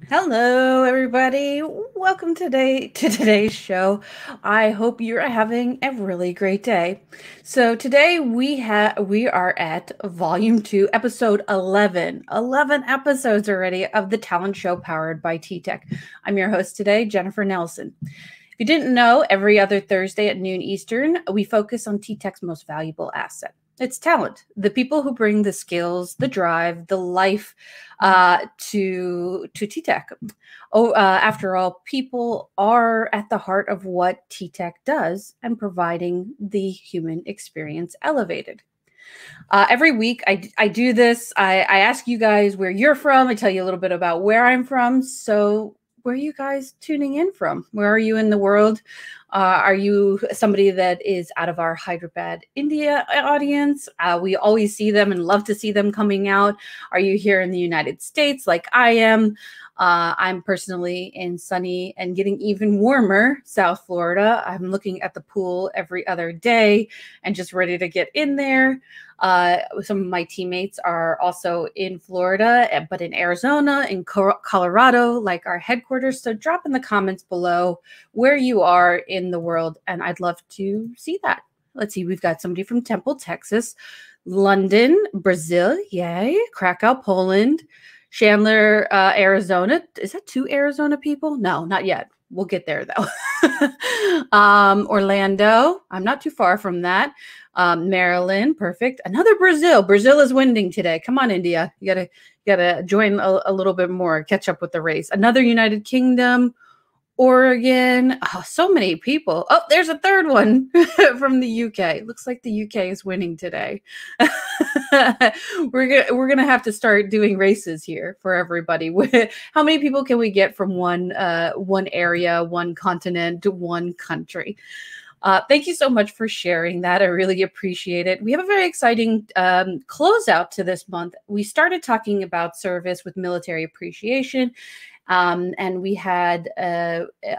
Hello, everybody. Welcome to today's show. I hope you're having a really great day. So today we are at Volume 2, Episode 11. 11 episodes already of the talent show powered by TTEC. I'm your host today, Jennifer Nelson. If you didn't know, every other Thursday at noon Eastern, we focus on TTEC's most valuable asset. It's talent, the people who bring the skills, the drive, the life to TTEC. After all, people are at the heart of what TTEC does and providing the human experience elevated. Every week, I do this. I ask you guys where you're from. I tell you a little bit about where I'm from. So, where are you guys tuning in from? Where are you in the world? Are you somebody that is out of our Hyderabad, India audience? We always see them and love to see them coming out. Are you here in the United States like I am? I'm personally in sunny and getting even warmer South Florida. I'm looking at the pool every other day and just ready to get in there. Some of my teammates are also in Florida, but in Arizona, in Colorado, like our headquarters. So drop in the comments below where you are in the world, and I'd love to see that. Let's see, we've got somebody from Temple, Texas, London, Brazil, yay, Krakow, Poland, Chandler, Arizona. Is that two Arizona people? No, not yet. We'll get there though. Orlando, I'm not too far from that. Maryland, perfect. Another Brazil. Brazil is winning today. Come on, India. You gotta join a little bit more, catch up with the race. Another United Kingdom, Oregon. Oh, so many people. Oh, there's a third one from the UK. Looks like the UK is winning today. we're gonna have to start doing races here for everybody. How many people can we get from one area, one continent, one country? Thank you so much for sharing that. I really appreciate it. We have a very exciting closeout to this month. We started talking about service with military appreciation. And we had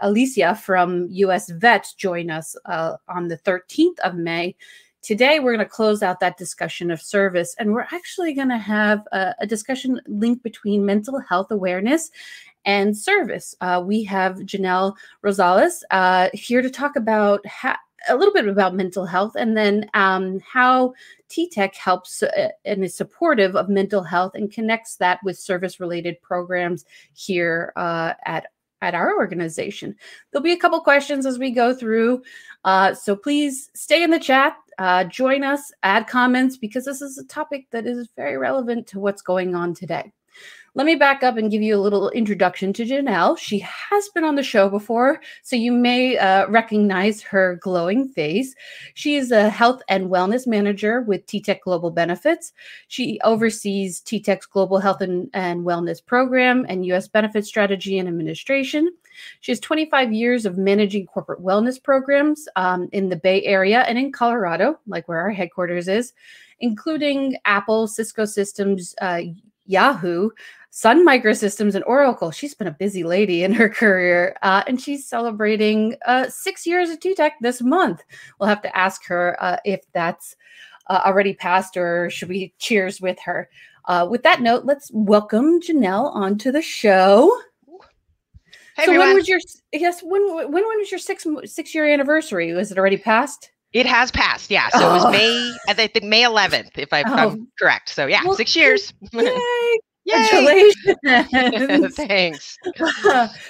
Alicia from US Vets join us on the 13th of May. Today, we're going to close out that discussion of service, and we're actually going to have a discussion link between mental health awareness and service. We have Janelle Rosales here to talk about a little bit about mental health, and then how TTEC helps and is supportive of mental health and connects that with service-related programs here at our organization. There'll be a couple questions as we go through, so please stay in the chat. Join us, add comments, because this is a topic that is very relevant to what's going on today. Let me back up and give you a little introduction to Janelle. She has been on the show before, so you may recognize her glowing face. She is a health and wellness manager with TTEC Global Benefits. She oversees TTEC's Global Health and Wellness Program and U.S. Benefit Strategy and Administration. She has 25 years of managing corporate wellness programs in the Bay Area and in Colorado, like where our headquarters is, including Apple, Cisco Systems, Yahoo, Sun Microsystems, and Oracle. She's been a busy lady in her career, and she's celebrating 6 years at TTEC this month. We'll have to ask her if that's already passed, or should we cheers with her. With that note, let's welcome Janelle onto the show. Hey, so everyone. when was your when was your 6-year anniversary? Was it already passed? It has passed, yeah. So it was May, I think May 11th, if I'm correct. So yeah, well, 6 years. Yay! Congratulations. Thanks.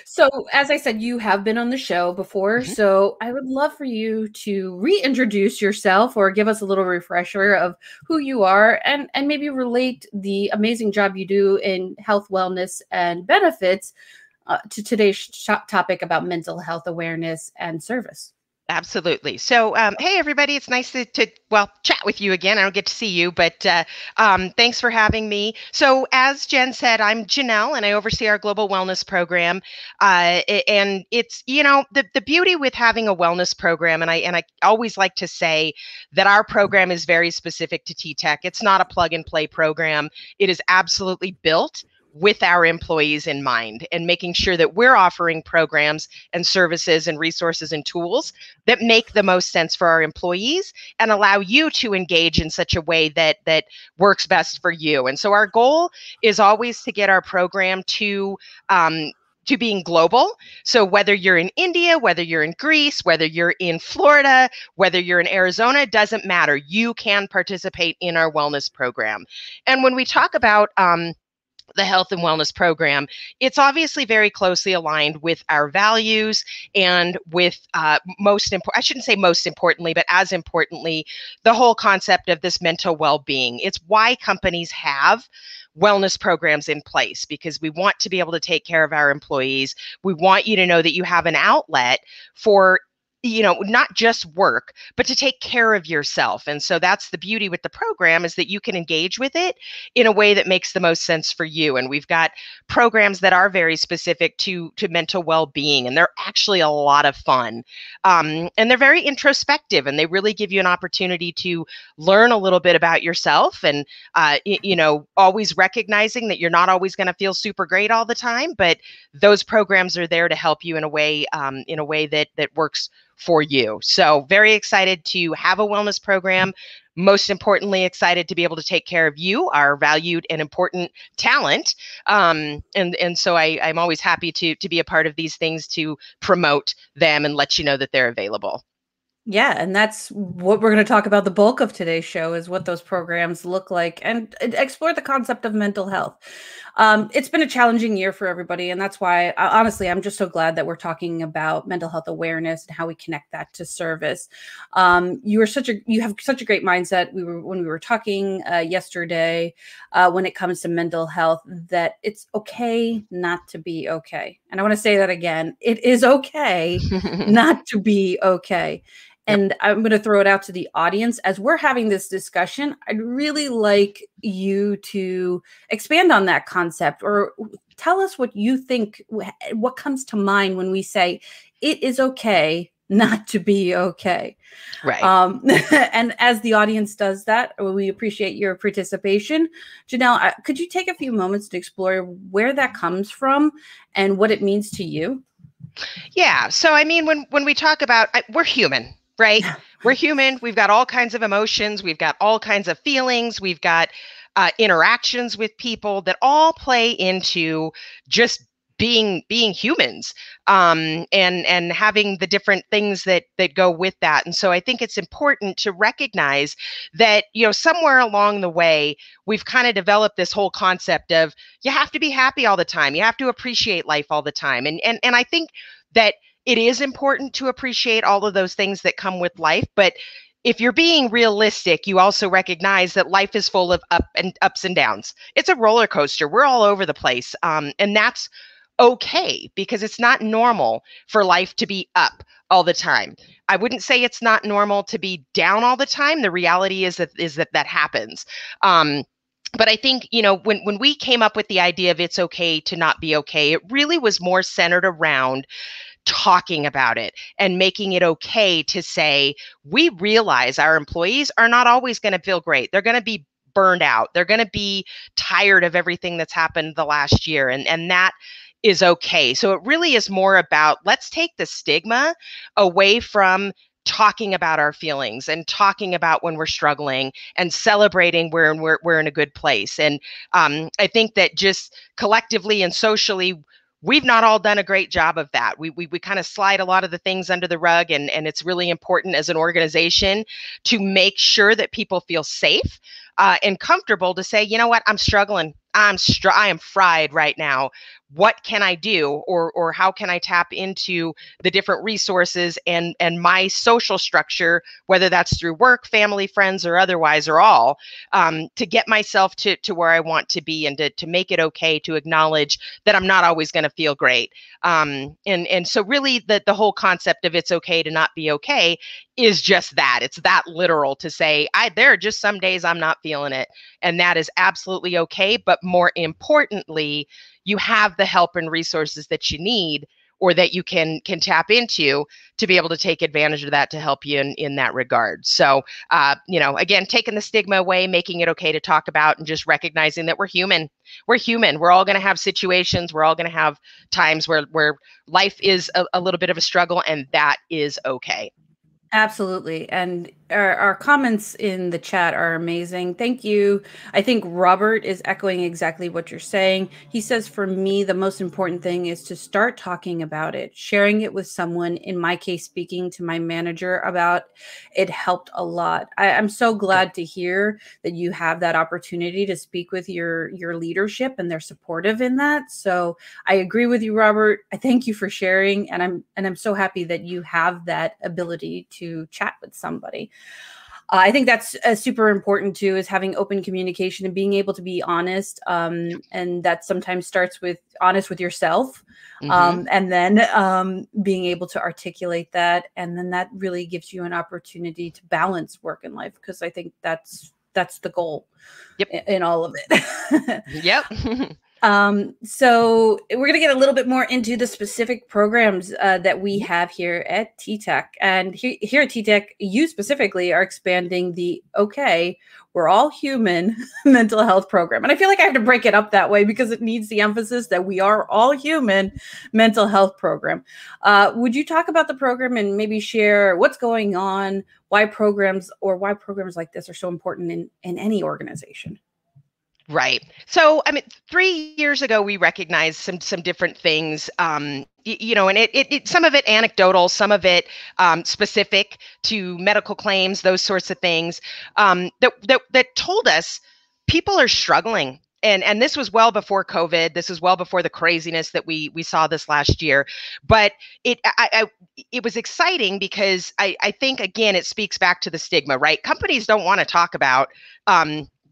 So as I said, you have been on the show before. Mm-hmm. So I would love for you to reintroduce yourself or give us a little refresher of who you are, and maybe relate the amazing job you do in health, wellness, and benefits to today's topic about mental health awareness and service. Absolutely. So, hey, everybody, it's nice to chat with you again. I don't get to see you, but thanks for having me. So as Jen said, I'm Janelle, and I oversee our global wellness program. And it's, the beauty with having a wellness program, and I always like to say that our program is very specific to TTEC. It's not a plug and play program. It is absolutely built with our employees in mind, and making sure that we're offering programs and services and resources and tools that make the most sense for our employees and allow you to engage in such a way that works best for you. And so our goal is always to get our program to being global. So whether you're in India, whether you're in Greece, whether you're in Florida, whether you're in Arizona, it doesn't matter. You can participate in our wellness program. And when we talk about the health and wellness program, it's obviously very closely aligned with our values and with I shouldn't say most importantly, but as importantly, the whole concept of this mental well-being. It's why companies have wellness programs in place, because we want to be able to take care of our employees. We want you to know that you have an outlet for not just work, but to take care of yourself. And so that's the beauty with the program, is that you can engage with it in a way that makes the most sense for you. And we've got programs that are very specific to mental well-being, and they're actually a lot of fun. And they're very introspective, and they really give you an opportunity to learn a little bit about yourself, and always recognizing that you're not always going to feel super great all the time, but those programs are there to help you in a way that works for you. So very excited to have a wellness program. Most importantly, excited to be able to take care of you, our valued and important talent. And so I'm always happy to be a part of these things, to promote them and let you know that they're available. Yeah, and that's what we're going to talk about. The bulk of today's show is what those programs look like, and explore the concept of mental health. It's been a challenging year for everybody, and that's why, honestly, I'm just so glad that we're talking about mental health awareness and how we connect that to service. You have such a great mindset. When we were talking yesterday, when it comes to mental health, that it's okay not to be okay. And I want to say that again. It is okay not to be okay. And I'm going to throw it out to the audience. As we're having this discussion, I'd really like you to expand on that concept, or tell us what you think, what comes to mind when we say it is okay not to be okay. Right. And as the audience does that, we appreciate your participation. Janelle, could you take a few moments to explore where that comes from and what it means to you? Yeah. So, I mean, when we talk about, we're human, right? We're human. We've got all kinds of emotions. We've got all kinds of feelings. We've got interactions with people that all play into just being humans, and having the different things that go with that. And so I think it's important to recognize that, somewhere along the way, we've kind of developed this whole concept of you have to be happy all the time. You have to appreciate life all the time. And I think that it is important to appreciate all of those things that come with life. But if you're being realistic, you also recognize that life is full of ups and downs. It's a roller coaster. We're all over the place. And that's okay, because it's not normal for life to be up all the time. I wouldn't say it's not normal to be down all the time. The reality is that happens. But I think, when we came up with the idea of it's okay to not be okay, it really was more centered around talking about it and making it okay to say, we realize our employees are not always going to feel great. They're going to be burned out. They're going to be tired of everything that's happened the last year. And that is okay. So it really is more about, let's take the stigma away from talking about our feelings and talking about when we're struggling and celebrating when we're in a good place. And I think that just collectively and socially, we've not all done a great job of that. We kind of slide a lot of the things under the rug, and it's really important as an organization to make sure that people feel safe and comfortable to say, you know what, I'm struggling. I am fried right now. What can I do, or how can I tap into the different resources and my social structure, whether that's through work, family, friends, or otherwise, or all, to get myself to where I want to be, and to make it okay to acknowledge that I'm not always going to feel great. And so really the whole concept of it's okay to not be okay is just that. It's that literal, to say, there are just some days I'm not feeling it, and that is absolutely okay. But more importantly, you have the help and resources that you need or that you can tap into to be able to take advantage of that to help you in that regard. So, again, taking the stigma away, making it okay to talk about, and just recognizing that we're human. We're human. We're all going to have situations. We're all going to have times where life is a little bit of a struggle, and that is okay. Absolutely. And our comments in the chat are amazing. Thank you. I think Robert is echoing exactly what you're saying. He says, for me, the most important thing is to start talking about it, sharing it with someone. In my case, speaking to my manager about it helped a lot. I'm so glad to hear that you have that opportunity to speak with your leadership and they're supportive in that. So I agree with you, Robert. I thank you for sharing. And I'm so happy that you have that ability to chat with somebody. I think that's super important too, is having open communication and being able to be honest. And that sometimes starts with honest with yourself. And then being able to articulate that. And then that really gives you an opportunity to balance work and life, because I think that's the goal in all of it. Yep. So we're going to get a little bit more into the specific programs that we have here at TTEC. And here at TTEC, you specifically are expanding the OK, we're all human mental health program. And I feel like I have to break it up that way because it needs the emphasis that we are all human mental health program. Would you talk about the program and maybe share what's going on, why programs like this are so important in any organization? Right. So, I mean, 3 years ago, we recognized some different things, and it some of it anecdotal, some of it specific to medical claims, those sorts of things, that told us people are struggling. And this was well before COVID. This was well before the craziness that we saw this last year. But it was exciting because I think, again, it speaks back to the stigma, right? Companies don't want to talk about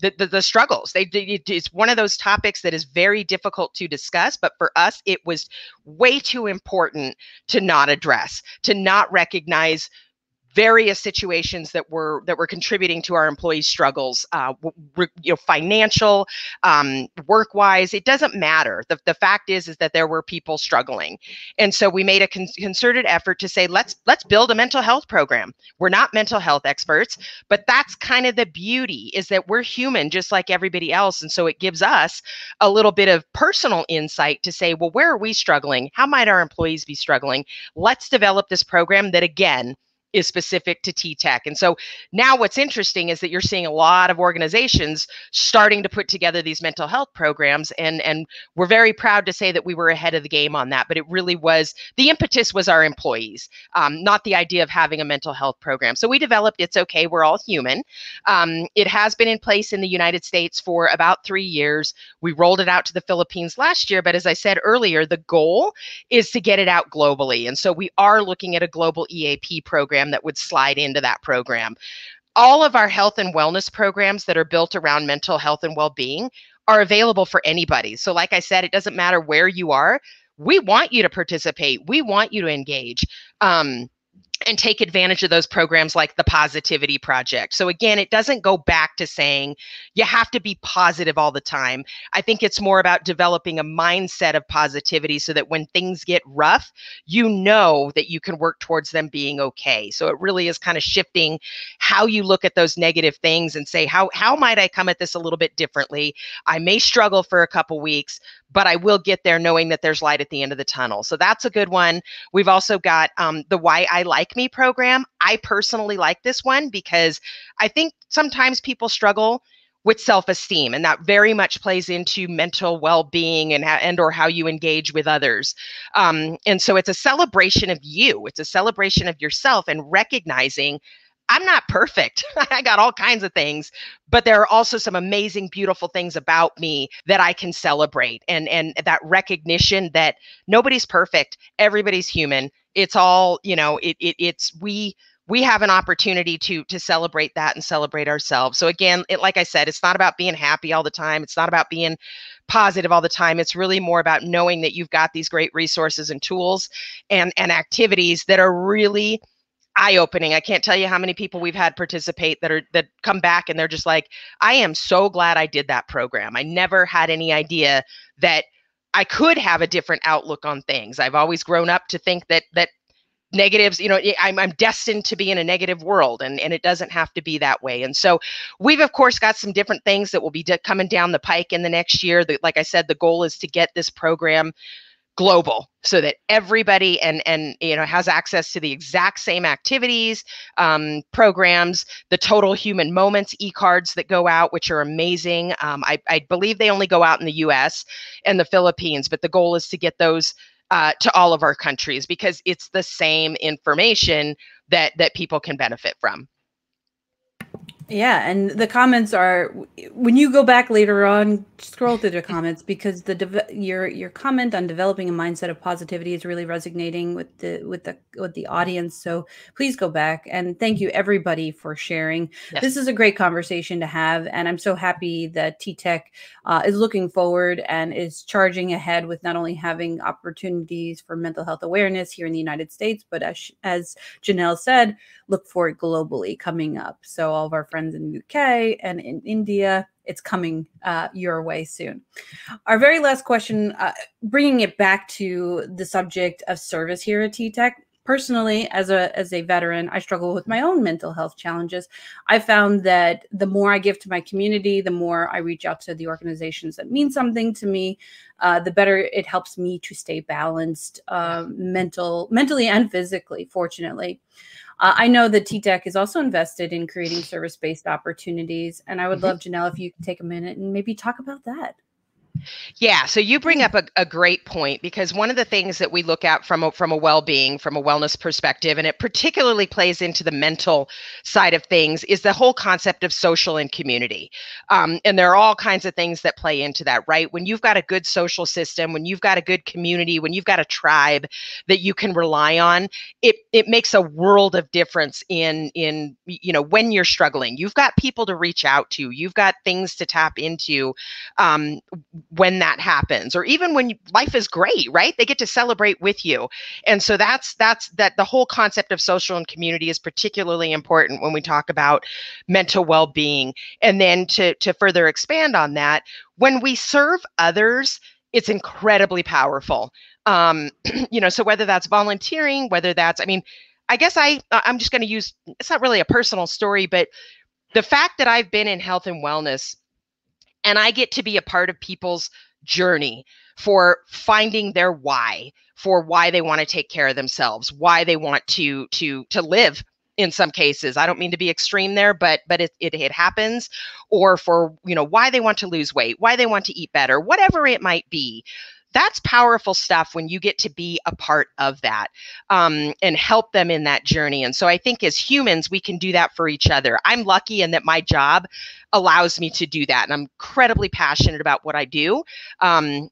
the struggles. It's one of those topics that is very difficult to discuss, but for us, it was way too important to not address, to not recognize various situations that were contributing to our employees' struggles, financial, work-wise. It doesn't matter. The fact is that there were people struggling, and so we made a concerted effort to say, let's build a mental health program. We're not mental health experts, but that's kind of the beauty, is that we're human just like everybody else, and so it gives us a little bit of personal insight to say, well, where are we struggling? How might our employees be struggling? Let's develop this program that, again, is specific to TTEC. And so now what's interesting is that you're seeing a lot of organizations starting to put together these mental health programs. And we're very proud to say that we were ahead of the game on that. But it really was, the impetus was our employees, not the idea of having a mental health program. So we developed It's OK, We're All Human. It has been in place in the United States for about 3 years. We rolled it out to the Philippines last year. But as I said earlier, the goal is to get it out globally. And so we are looking at a global EAP program that would slide into that program. All of our health and wellness programs that are built around mental health and well-being are available for anybody. So like I said, it doesn't matter where you are. We want you to participate. We want you to engage. And take advantage of those programs like the Positivity Project. So again, it doesn't go back to saying you have to be positive all the time. I think it's more about developing a mindset of positivity so that when things get rough, you know that you can work towards them being okay. So it really is kind of shifting how you look at those negative things and say, how might I come at this a little bit differently? I may struggle for a couple weeks, but I will get there knowing that there's light at the end of the tunnel. So that's a good one. We've also got the Why I Like Me program. I personally like this one because I think sometimes people struggle with self-esteem, and that very much plays into mental well-being and or how you engage with others. And so it's a celebration of you. It's a celebration of yourself and recognizing I'm not perfect. I got all kinds of things, but there are also some amazing, beautiful things about me that I can celebrate. And that recognition that nobody's perfect, everybody's human. It's all, we have an opportunity to celebrate that and celebrate ourselves. So again, like I said, it's not about being happy all the time. It's not about being positive all the time. It's really more about knowing that you've got these great resources and tools and activities that are really eye-opening. I can't tell you how many people we've had participate that come back and they're just like, I am so glad I did that program. I never had any idea that I could have a different outlook on things. I've always grown up to think that negatives, I'm destined to be in a negative world, and it doesn't have to be that way. And so we've of course got some different things that will be coming down the pike in the next year. Like I said, the goal is to get this program global so that everybody and has access to the exact same activities, programs, the total human moments e-cards that go out, which are amazing. I believe they only go out in the US and the Philippines, but the goal is to get those to all of our countries, because it's the same information that people can benefit from. Yeah, and the comments are, when you go back later on, scroll through the comments, because your comment on developing a mindset of positivity is really resonating with the audience. So please go back, and thank you everybody for sharing. Yes. This is a great conversation to have, and I'm so happy that TTEC is looking forward and is charging ahead with not only having opportunities for mental health awareness here in the United States, but as Janelle said, look for it globally coming up. So all of our friends in the UK and in India, it's coming your way soon. Our very last question, bringing it back to the subject of service here at TTEC. Personally, as a veteran, I struggle with my own mental health challenges. I found that the more I give to my community, the more I reach out to the organizations that mean something to me, the better it helps me to stay balanced mentally and physically, fortunately. I know that TTEC is also invested in creating service-based opportunities, and I would love, Janelle, if you could take a minute and maybe talk about that. Yeah, so you bring up a great point, because one of the things that we look at from a well-being, from a wellness perspective, and it particularly plays into the mental side of things, is the whole concept of social and community. And there are all kinds of things that play into that, right? When you've got a good social system, when you've got a good community, when you've got a tribe that you can rely on, it makes a world of difference in when you're struggling. You've got people to reach out to, you've got things to tap into when that happens, or even when life is great, right? They get to celebrate with you. And so that's the whole concept of social and community is particularly important when we talk about mental well-being. And then to further expand on that, when we serve others, it's incredibly powerful. So whether that's volunteering, whether that's, I guess I'm just going to use, it's not really a personal story, but the fact that I've been in health and wellness, and I get to be a part of people's journey for finding their why, for why they want to take care of themselves, why they want to live. In some cases, I don't mean to be extreme there, but it happens, or for why they want to lose weight, why they want to eat better, whatever it might be. That's powerful stuff when you get to be a part of that, and help them in that journey. And so I think as humans, we can do that for each other. I'm lucky in that my job allows me to do that, and I'm incredibly passionate about what I do. And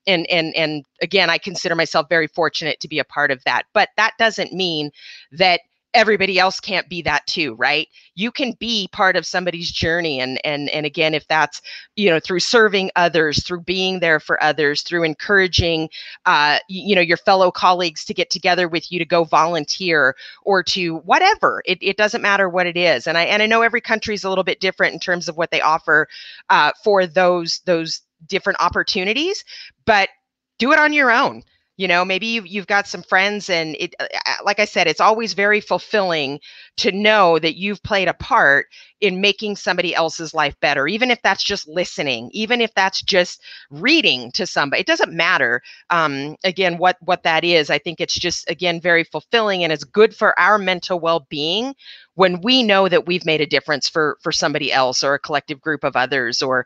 again, I consider myself very fortunate to be a part of that. But that doesn't mean that everybody else can't be that too, right? You can be part of somebody's journey. And again, if that's, through serving others, through being there for others, through encouraging, your fellow colleagues to get together with you to go volunteer, or to whatever, it doesn't matter what it is. And I know every country is a little bit different in terms of what they offer for those different opportunities, but do it on your own. Maybe you've got some friends, and it, like I said, it's always very fulfilling to know that you've played a part in making somebody else's life better, even if that's just listening, even if that's just reading to somebody. It doesn't matter, again, what that is. I think it's just, again, very fulfilling, and it's good for our mental well-being when we know that we've made a difference for somebody else, or a collective group of others, or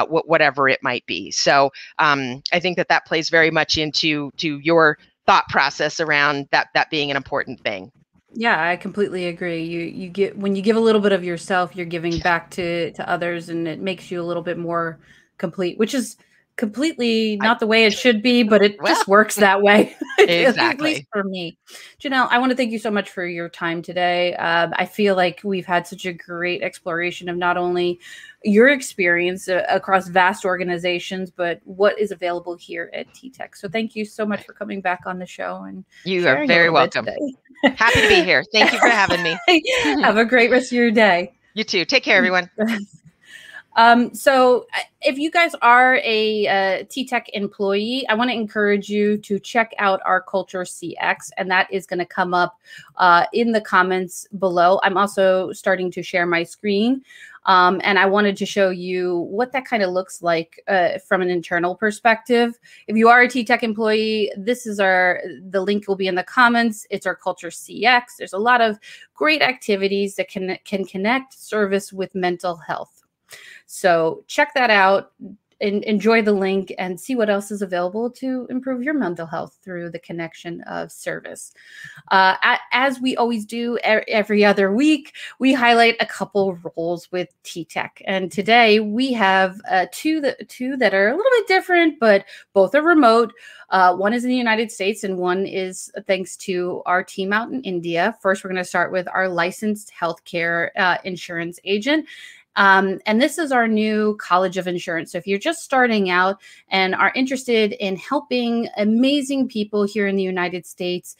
whatever it might be. So I think that plays very much into your thought process around that being an important thing. Yeah, I completely agree. You get, when you give a little bit of yourself, you're giving back to others, and it makes you a little bit more complete, which is completely not the way it should be, but it just works that way. Exactly. At least for me. Janelle, I want to thank you so much for your time today. I feel like we've had such a great exploration of not only your experience across vast organizations, but what is available here at TTEC. So thank you so much for coming back on the show. And you are very welcome. Happy to be here. Thank you for having me. Have a great rest of your day. You too. Take care, everyone. So if you guys are a TTEC employee, I want to encourage you to check out our Culture CX, and that is going to come up in the comments below. I'm also starting to share my screen. And I wanted to show you what that kind of looks like from an internal perspective. If you are a TTEC employee, this is the link will be in the comments. It's our Culture CX. There's a lot of great activities that can connect service with mental health. So check that out. Enjoy the link and see what else is available to improve your mental health through the connection of service. As we always do every other week, we highlight a couple roles with TTEC. And today we have two that are a little bit different, but both are remote. One is in the United States and one is thanks to our team out in India. First, we're going to start with our licensed healthcare insurance agent. And this is our new College of Insurance. So if you're just starting out and are interested in helping amazing people here in the United States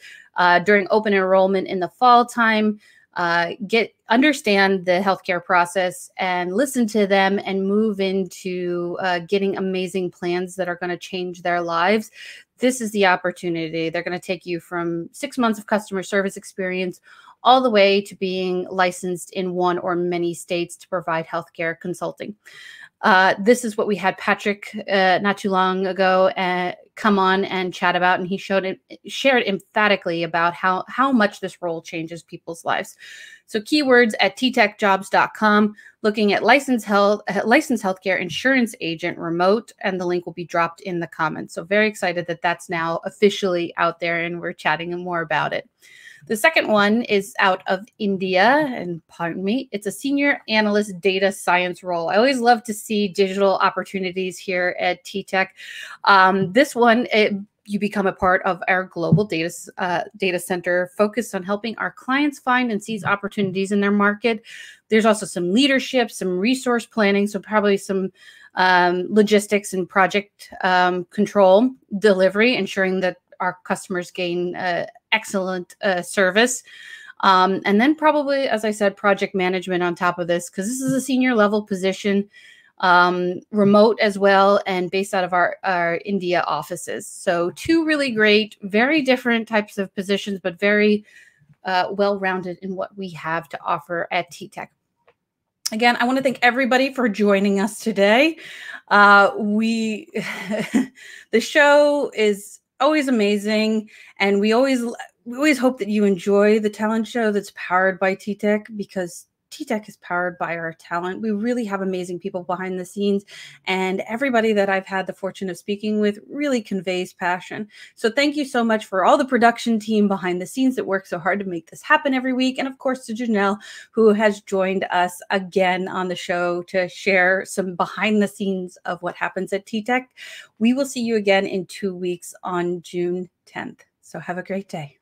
during open enrollment in the fall time, understand the healthcare process and listen to them and move into getting amazing plans that are going to change their lives, this is the opportunity. They're going to take you from 6 months of customer service experience all the way to being licensed in one or many states to provide healthcare consulting. This is what we had Patrick not too long ago come on and chat about, and he shared emphatically about how much this role changes people's lives. So keywords at ttecjobs.com, looking at licensed healthcare insurance agent remote, and the link will be dropped in the comments. So very excited that that's now officially out there and we're chatting more about it. The second one is out of India, and pardon me, it's a senior analyst data science role. I always love to see digital opportunities here at TTEC. This one, you become a part of our global data center focused on helping our clients find and seize opportunities in their market. There's also some leadership, some resource planning, so probably some logistics and project control delivery, ensuring that our customers gain excellent service. And then probably, as I said, project management on top of this, because this is a senior level position, remote as well, and based out of our India offices. So two really great, very different types of positions, but very well-rounded in what we have to offer at TTEC. Again, I want to thank everybody for joining us today. The show is always amazing, and we always hope that you enjoy the talent show that's powered by TTEC, because TTEC is powered by our talent. We really have amazing people behind the scenes, and everybody that I've had the fortune of speaking with really conveys passion. So thank you so much for all the production team behind the scenes that work so hard to make this happen every week. And of course to Janelle, who has joined us again on the show to share some behind the scenes of what happens at TTEC. We will see you again in 2 weeks on June 10th. So have a great day.